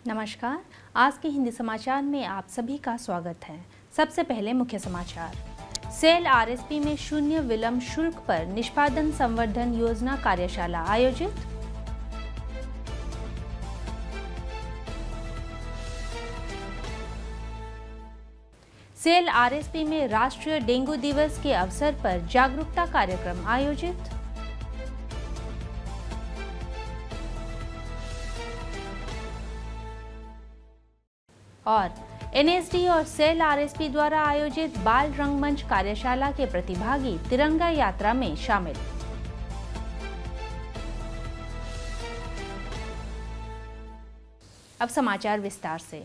नमस्कार। आज के हिंदी समाचार में आप सभी का स्वागत है। सबसे पहले मुख्य समाचार। सेल आरएसपी में शून्य विलंब शुल्क पर निष्पादन संवर्धन योजना कार्यशाला आयोजित। सेल आरएसपी में राष्ट्रीय डेंगू दिवस के अवसर पर जागरूकता कार्यक्रम आयोजित। और एनएसडी और सेल आरएसपी द्वारा आयोजित बाल रंगमंच कार्यशाला के प्रतिभागी तिरंगा यात्रा में शामिल। अब समाचार विस्तार से।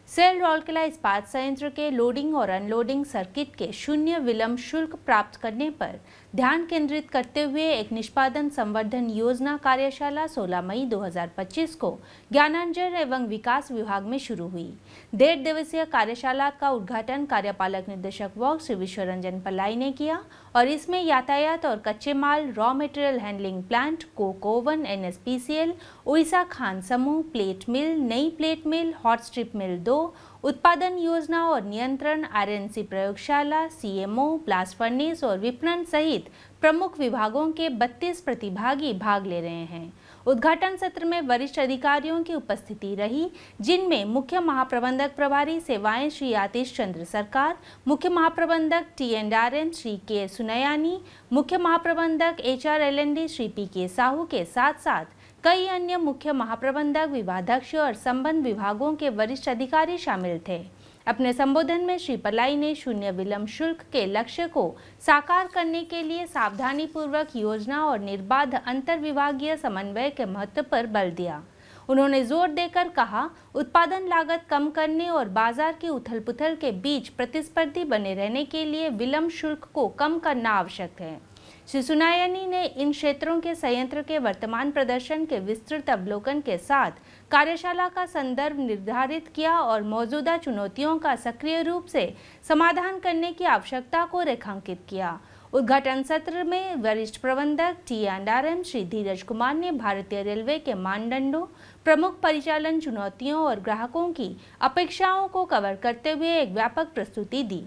सेल राउरकेला इस्पात संयंत्र के लोडिंग और अनलोडिंग सर्किट के शून्य विलंब शुल्क प्राप्त करने पर ध्यान केंद्रित करते हुए एक निष्पादन संवर्धन योजना कार्यशाला 16 मई 2025 को ज्ञानांजन एवं विकास विभाग में शुरू हुई। 1.5 दिवसीय कार्यशाला का उद्घाटन कार्यपालक निदेशक वर्ग श्री विश्वरंजन पल्लाई ने किया और इसमें यातायात और कच्चे माल, raw material handling plant, coke oven, NSPCL, Orissa खान समूह, प्लेट मिल, नई plate mill, hot strip mill 2, उत्पादन योजना और नियंत्रण, आरएनसी प्रयोगशाला, सीएमओ, ब्लास्ट फर्नेस और विपणन सहित प्रमुख विभागों के 32 प्रतिभागी भाग ले रहे हैं। उद्घाटन सत्र में वरिष्ठ अधिकारियों की उपस्थिति रही, जिनमें मुख्य महाप्रबंधक प्रभारी सेवाएं श्री आतिश चंद्र सरकार, मुख्य महाप्रबंधक टी&RM श्री के सुनयानी, मुख्य महाप्रबंधक HRL&D श्री PK साहू के साथ साथ कई अन्य मुख्य महाप्रबंधक, विभागाध्यक्ष और संबंध विभागों के वरिष्ठ अधिकारी शामिल थे। अपने संबोधन में श्री पल्लाई ने शून्य विलंब शुल्क के लक्ष्य को साकार करने के लिए सावधानी पूर्वक योजना और निर्बाध अंतर विभागीय समन्वय के महत्व पर बल दिया। उन्होंने जोर देकर कहा, उत्पादन लागत कम करने और बाजार की उथल-पुथल के बीच प्रतिस्पर्धी बने रहने के लिए विलंब शुल्क को कम करना आवश्यक है। श्री सुनायानी ने इन क्षेत्रों के संयंत्र के वर्तमान प्रदर्शन के विस्तृत अवलोकन के साथ कार्यशाला का संदर्भ निर्धारित किया और मौजूदा चुनौतियों का सक्रिय रूप से समाधान करने की आवश्यकता को रेखांकित किया। उद्घाटन सत्र में वरिष्ठ प्रबंधक टी&RM श्री धीरज कुमार ने भारतीय रेलवे के मानदंडों, प्रमुख परिचालन चुनौतियों और ग्राहकों की अपेक्षाओं को कवर करते हुए एक व्यापक प्रस्तुति दी।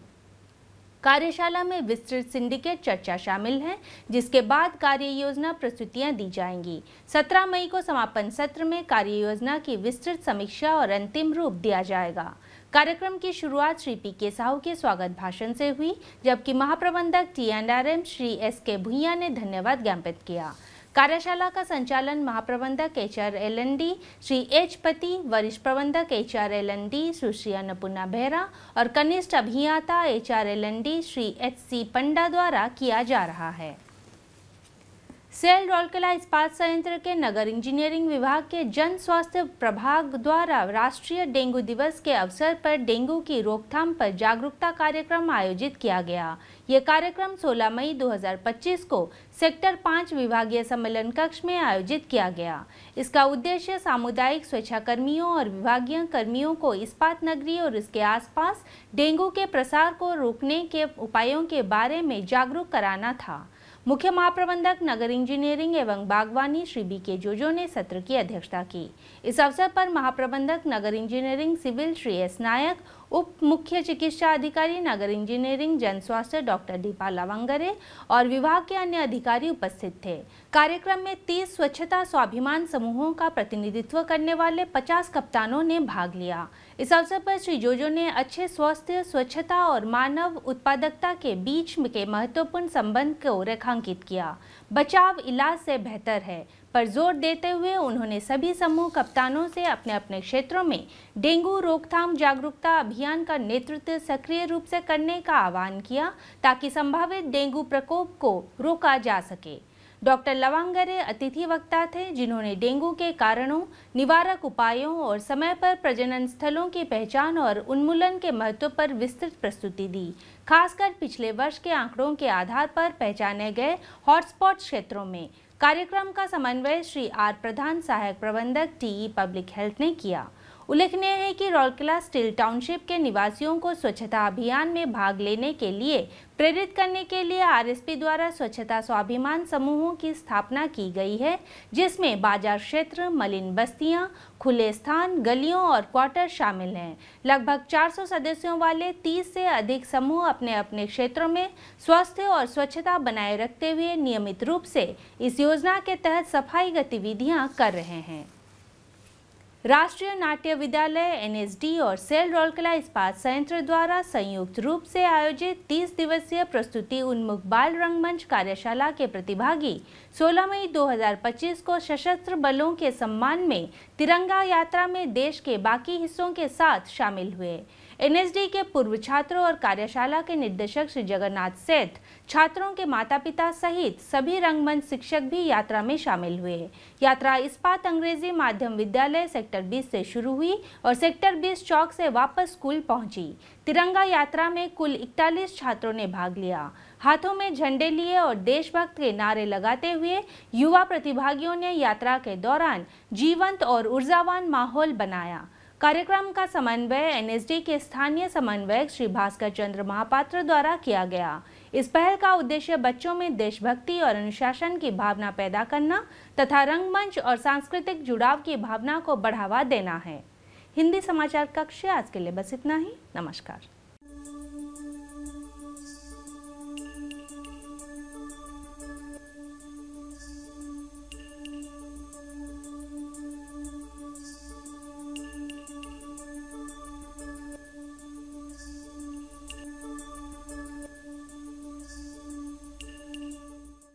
कार्यशाला में विस्तृत सिंडिकेट चर्चा शामिल है, जिसके बाद कार्य योजना प्रस्तुतियां दी जाएंगी। 17 मई को समापन सत्र में कार्य योजना की विस्तृत समीक्षा और अंतिम रूप दिया जाएगा। कार्यक्रम की शुरुआत श्री PK साहू के स्वागत भाषण से हुई, जबकि महाप्रबंधक टी&RM श्री SK भुइया ने धन्यवाद ज्ञापित किया। कार्यशाला का संचालन महाप्रबंधक HRL&D श्री H पति, वरिष्ठ प्रबंधक HRL&D सुश्री अन्नपूर्णा बेहरा और कनिष्ठ अभियंता HRL&D श्री HC पंडा द्वारा किया जा रहा है। सेल राउरकेला इस्पात संयंत्र के नगर इंजीनियरिंग विभाग के जन स्वास्थ्य प्रभाग द्वारा राष्ट्रीय डेंगू दिवस के अवसर पर डेंगू की रोकथाम पर जागरूकता कार्यक्रम आयोजित किया गया। यह कार्यक्रम 16 मई 2025 को सेक्टर 5 विभागीय सम्मेलन कक्ष में आयोजित किया गया। इसका उद्देश्य सामुदायिक स्वच्छाकर्मियों और विभागीय कर्मियों को इस्पात नगरी और इसके आसपास डेंगू के प्रसार को रोकने के उपायों के बारे में जागरूक कराना था। मुख्य महाप्रबंधक नगर इंजीनियरिंग एवं बागवानी श्री BK जोजो ने सत्र की अध्यक्षता की। इस अवसर पर महाप्रबंधक नगर इंजीनियरिंग सिविल श्री S नायक, उप मुख्य चिकित्सा अधिकारी नगर इंजीनियरिंग जन स्वास्थ्य डॉक्टर दीपा लवंगरे और विभाग के अन्य अधिकारी उपस्थित थे। कार्यक्रम में 30 स्वच्छता स्वाभिमान समूहों का प्रतिनिधित्व करने वाले 50 कप्तानों ने भाग लिया। इस अवसर पर श्री जोजो ने अच्छे स्वास्थ्य, स्वच्छता और मानव उत्पादकता के बीच के महत्वपूर्ण संबंध को रेखांकित किया। बचाव इलाज से बेहतर है पर जोर देते हुए उन्होंने सभी समूह कप्तानों से अपने अपने क्षेत्रों में डेंगू रोकथाम जागरूकता अभियान का नेतृत्व सक्रिय रूप से करने का आह्वान किया, ताकि संभावित डेंगू प्रकोप को रोका जा सके। डॉक्टर लवांगरे अतिथि वक्ता थे, जिन्होंने डेंगू के कारणों, निवारक उपायों और समय पर प्रजनन स्थलों की पहचान और उन्मूलन के महत्व पर विस्तृत प्रस्तुति दी, खासकर पिछले वर्ष के आंकड़ों के आधार पर पहचाने गए हॉटस्पॉट क्षेत्रों में। कार्यक्रम का समन्वय श्री R प्रधान, सहायक प्रबंधक TE पब्लिक हेल्थ ने किया। उल्लेखनीय है कि रौलकेला स्टील टाउनशिप के निवासियों को स्वच्छता अभियान में भाग लेने के लिए प्रेरित करने के लिए आरएसपी द्वारा स्वच्छता स्वाभिमान समूहों की स्थापना की गई है, जिसमें बाजार क्षेत्र, मलिन बस्तियां, खुले स्थान, गलियों और क्वार्टर शामिल हैं। लगभग 400 सदस्यों वाले 30 से अधिक समूह अपने अपने क्षेत्रों में स्वास्थ्य और स्वच्छता बनाए रखते हुए नियमित रूप से इस योजना के तहत सफाई गतिविधियां कर रहे हैं। राष्ट्रीय नाट्य विद्यालय एनएसडी और सेल रौलकेला इस्पात संयंत्र द्वारा संयुक्त रूप से आयोजित 30 दिवसीय प्रस्तुति उन्मुख बाल रंगमंच कार्यशाला के प्रतिभागी 16 मई 2025 को सशस्त्र बलों के सम्मान में तिरंगा यात्रा में देश के बाकी हिस्सों के साथ शामिल हुए। एनएसडी के पूर्व छात्रों और कार्यशाला के निर्देशक श्री जगन्नाथ सेठ, छात्रों के माता पिता सहित सभी रंगमंच शिक्षक भी यात्रा में शामिल हुए। यात्रा इस्पात अंग्रेजी माध्यम विद्यालय सेक्टर 20 से शुरू हुई और सेक्टर 20 चौक से वापस स्कूल पहुंची। तिरंगा यात्रा में कुल 41 छात्रों ने भाग लिया। हाथों में झंडे लिए और देशभक्त के नारे लगाते हुए युवा प्रतिभागियों ने यात्रा के दौरान जीवंत और ऊर्जावान माहौल बनाया। कार्यक्रम का समन्वय एनएसडी के स्थानीय समन्वयक श्री भास्कर चंद्र महापात्र द्वारा किया गया। इस पहल का उद्देश्य बच्चों में देशभक्ति और अनुशासन की भावना पैदा करना तथा रंगमंच और सांस्कृतिक जुड़ाव की भावना को बढ़ावा देना है। हिंदी समाचार कक्ष से आज के लिए बस इतना ही। नमस्कार।